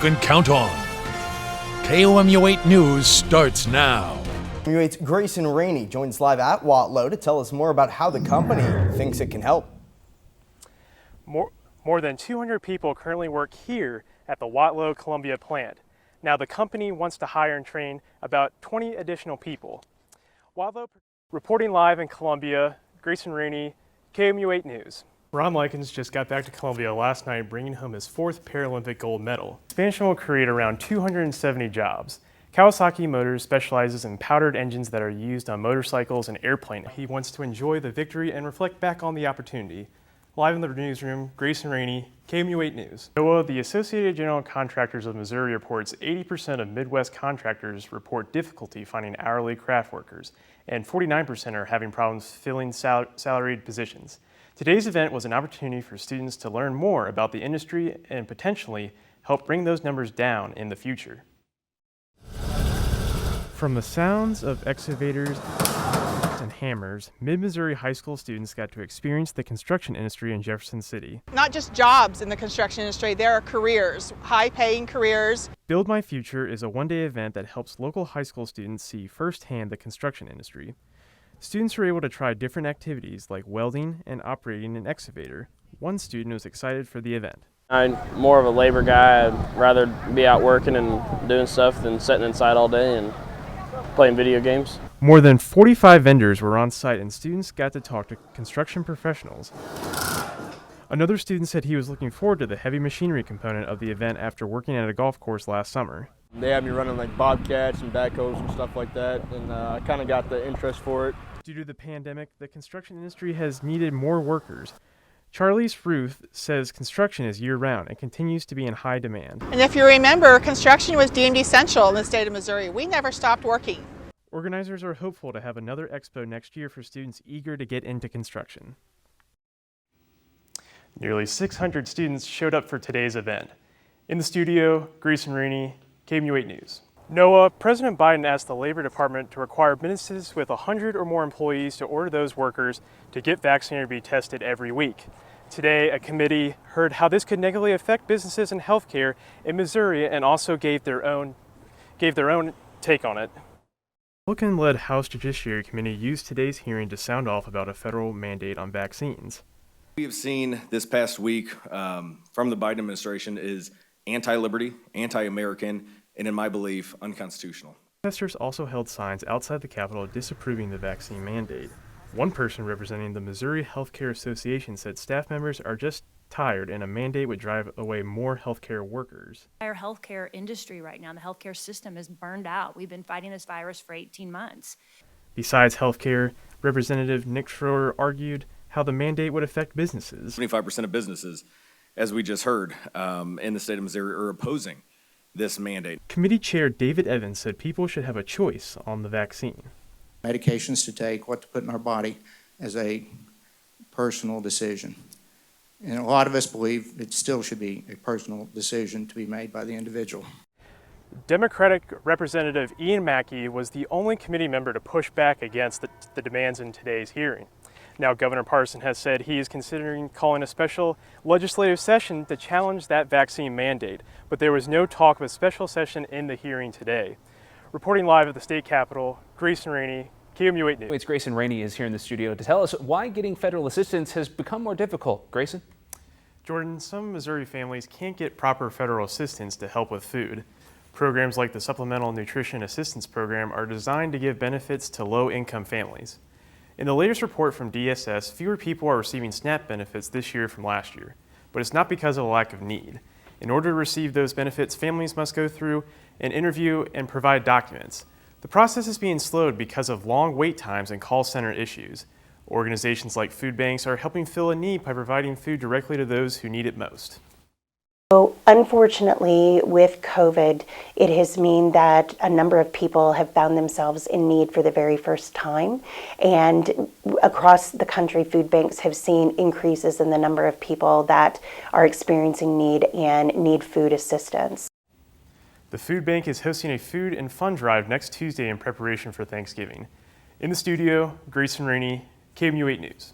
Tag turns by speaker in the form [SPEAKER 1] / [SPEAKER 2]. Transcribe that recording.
[SPEAKER 1] can count on. KOMU 8 News starts now.
[SPEAKER 2] KOMU 8's Grayson Rainey joins live at Watlow to tell us more about how the company thinks it can help.
[SPEAKER 3] More than 200 people currently work here at the Watlow Columbia plant. Now the company wants to hire and train about 20 additional people. Watlow reporting live in Columbia, Grayson Rainey, KOMU 8 News. Ron Likens just got back to Columbia last night, bringing home his 4th Paralympic gold medal. Expansion will create around 270 jobs. Kawasaki Motors specializes in powdered engines that are used on motorcycles and airplanes. He wants to enjoy the victory and reflect back on the opportunity. Live in the newsroom, Grayson Rainey, KOMU 8 News. NOAA, the Associated General Contractors of Missouri, reports 80% of Midwest contractors report difficulty finding hourly craft workers, and 49% are having problems filling salaried positions. Today's event was an opportunity for students to learn more about the industry and potentially help bring those numbers down in the future. From the sounds of excavators and hammers, Mid-Missouri high school students got to experience the construction industry in Jefferson City.
[SPEAKER 4] Not just jobs in the construction industry, there are careers, high-paying careers.
[SPEAKER 3] Build My Future is a one-day event that helps local high school students see firsthand the construction industry. Students were able to try different activities like welding and operating an excavator. One student was excited for the event.
[SPEAKER 5] I'm more of a labor guy. I'd rather be out working and doing stuff than sitting inside all day and playing video games.
[SPEAKER 3] More than 45 vendors were on site and students got to talk to construction professionals. Another student said he was looking forward to the heavy machinery component of the event after working at a golf course last summer.
[SPEAKER 6] They had me running like bobcats and backhoes and stuff like that, and I kind of got the interest for it.
[SPEAKER 3] Due to the pandemic, the construction industry has needed more workers. Charlize Ruth says construction is year-round and continues to be in high demand.
[SPEAKER 4] And if you remember, construction was deemed essential in the state of Missouri. We never stopped working.
[SPEAKER 3] Organizers are hopeful to have another expo next year for students eager to get into construction. Nearly 600 students showed up for today's event. In the studio, Grayson Rainey, KOMU 8 News. NOAA, President Biden asked the Labor Department to require businesses with 100 or more employees to order those workers to get vaccinated or be tested every week. Today, a committee heard how this could negatively affect businesses and healthcare in Missouri and also gave their own take on it. The Republican-led House Judiciary Committee used today's hearing to sound off about a federal mandate on vaccines.
[SPEAKER 7] We have seen this past week from the Biden administration is anti-liberty, anti-American, and in my belief, unconstitutional.
[SPEAKER 3] Protesters also held signs outside the Capitol disapproving the vaccine mandate. One person representing the Missouri Healthcare Association said staff members are just tired and a mandate would drive away more healthcare workers.
[SPEAKER 8] Our healthcare industry right now, the healthcare system is burned out. We've been fighting this virus for 18 months.
[SPEAKER 3] Besides healthcare, Representative Nick Schroeder argued how the mandate would affect businesses.
[SPEAKER 7] 25% of businesses, as we just heard, in the state of Missouri are opposing this mandate.
[SPEAKER 3] Committee Chair David Evans said people should have a choice on the vaccine.
[SPEAKER 9] Medications to take, what to put in our body as a personal decision. And a lot of us believe it still should be a personal decision to be made by the individual.
[SPEAKER 3] Democratic Representative Ian Mackey was the only committee member to push back against the demands in today's hearing. Now, Governor Parson has said he is considering calling a special legislative session to challenge that vaccine mandate, but there was no talk of a special session in the hearing today. Reporting live at the state capitol, Grayson Rainey, KOMU 8 News.
[SPEAKER 10] It's Grayson Rainey is here in the studio to tell us why getting federal assistance has become more difficult. Grayson?
[SPEAKER 3] Jordan, some Missouri families can't get proper federal assistance to help with food. Programs like the Supplemental Nutrition Assistance Program are designed to give benefits to low-income families. In the latest report from DSS, fewer people are receiving SNAP benefits this year from last year, but it's not because of a lack of need. In order to receive those benefits, families must go through an interview and provide documents. The process is being slowed because of long wait times and call center issues. Organizations like food banks are helping fill a need by providing food directly to those who need it most.
[SPEAKER 11] So unfortunately, with COVID, it has meant that a number of people have found themselves in need for the very first time. And across the country, food banks have seen increases in the number of people that are experiencing need and need food assistance.
[SPEAKER 3] The food bank is hosting a food and fun drive next Tuesday in preparation for Thanksgiving. In the studio, Grayson Rainey, KOMU 8 News.